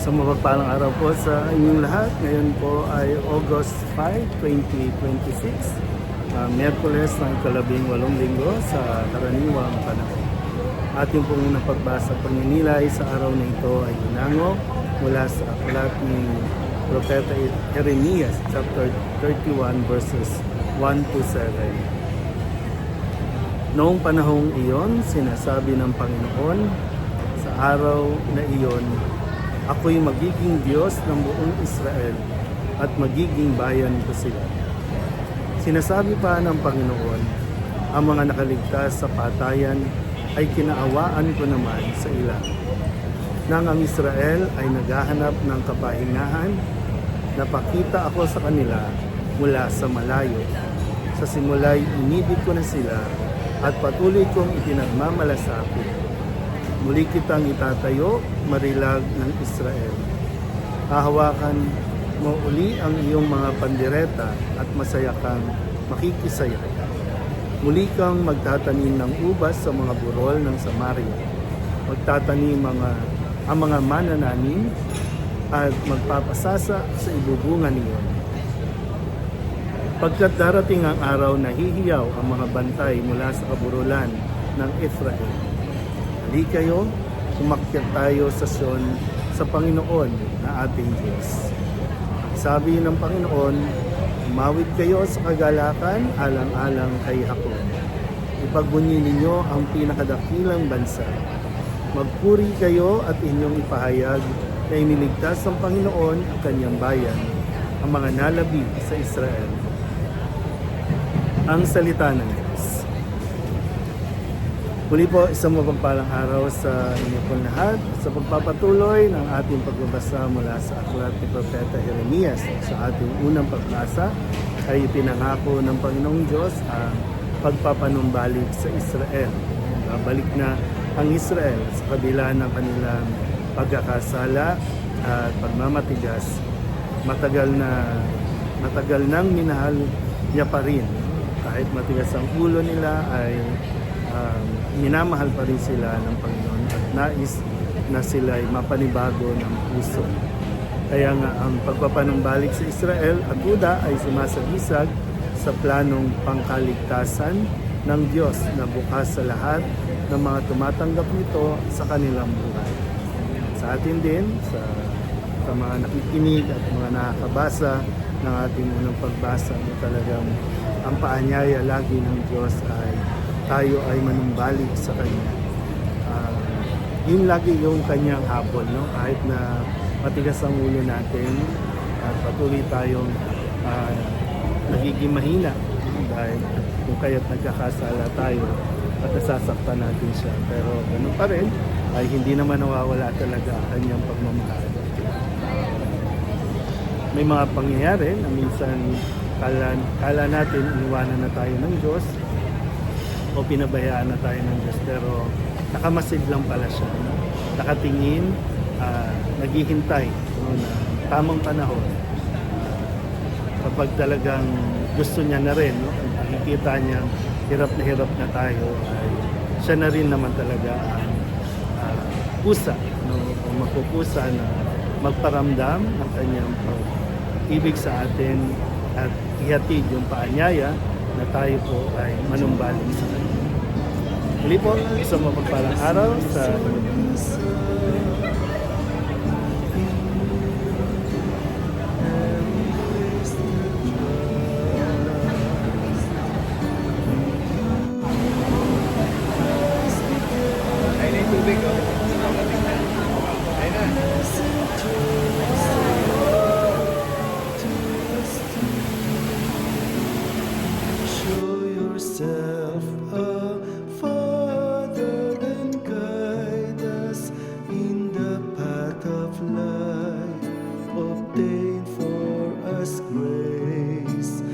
Sa mapagpalang araw po sa inyong lahat. Ngayon po ay August 5, 2026. Miyerkules ng ika-18 linggo sa karaniwang panahon. Ating pong unang pagbasa pagninilay sa araw na ito ay hinango mula sa aklat ni Propeta Jeremias, chapter 31, verses 1 to 7. Noong panahong iyon, sinasabi ng Panginoon, sa araw na iyon, ako'y magiging Diyos ng buong Israel at magiging bayan ko sila. Sinasabi pa ng Panginoon, ang mga nakaligtas sa patayan ay kinaawaan ko naman sa ilang. Nang ang Israel ay naghahanap ng kapahingahan, napakita ako sa kanila mula sa malayo. Sa simula'y inibig ko na sila at patuloy kong itinagmamalasakit. Muli kitang itatayo, marilag ng Israel. Hahawakan mo uli ang iyong mga pandireta at masaya kang makikisaya. Muli kang magtatanim ng ubas sa mga burol ng Samaria. Magtatanim ang mga manananim at magpapasasa sa ibubungan niyon. Pagkat darating ang araw na hihiyaw ang mga bantay mula sa kaburulan ng Ephraim. Hali kayo, umakyat tayo sa Sion sa Panginoon na ating Diyos. Sabi ng Panginoon, umawit kayo sa kagalakan alang-alang kay Jacob. Ipagbunyi ninyo ang pinakadakilang bansa. Magpuri kayo at inyong ipahayag na iniligtas ng Panginoon ang kanyang bayan, ang mga nalabi sa Israel. Ang salita ng Diyos. Muli po, isang mapagpalang araw sa inyo pong lahat sa pagpapatuloy ng ating pagbabasa mula sa aklat ni Propeta Jeremias. Sa ating unang pagbasa ay pinangako ng Panginoong Diyos ang pagpapanumbalik sa Israel. Babalik na ang Israel sa kabila ng kanilang pagkakasala at pagmamatigas. Matagal nang minahal niya pa rin. Kahit matigas ang ulo nila ay minamahal pa rin sila ng Panginoon at nais na sila ay mapanibago ng puso. Kaya nga ang pagpapanumbalik sa Israel at Juda ay sumasagisag sa planong pangkaligtasan ng Diyos na bukas sa lahat ng mga tumatanggap nito sa kanilang buhay. Sa atin din, sa mga nakikinig at mga nakakabasa ng ating unang pagbasa na talagang ang paanyaya lagi ng Diyos ay tayo ay manumbalik sa Kanya. Yun lagi yung Kanyang habol, no? Kahit na matigas ang ulo natin at patuloy tayong nagiging mahina dahil kung kaya't nagkakasala tayo at nasasaktan natin siya. Pero ganun pa rin ay hindi naman nawawala talaga ang Kanyang pagmamahal. May mga pangyayari na minsan kala natin iniwanan na tayo ng Diyos o pinabayaan na tayo ng Diyos, pero nakamasid lang pala siya, no? Nakatingin, naghihintay, no, na tamang panahon. Kapag talagang gusto niya na rin, no, nakikita niya hirap na tayo, ay siya na rin naman talaga ang pusa, no, o magpupusa na magparamdam ng kanyang ibig sa atin at ihatid yung paanyaya na tayo po ay manumbaling sa Kanya. Muli po, isang mapagpalang araw sa yourself a Father and guide us in the path of life.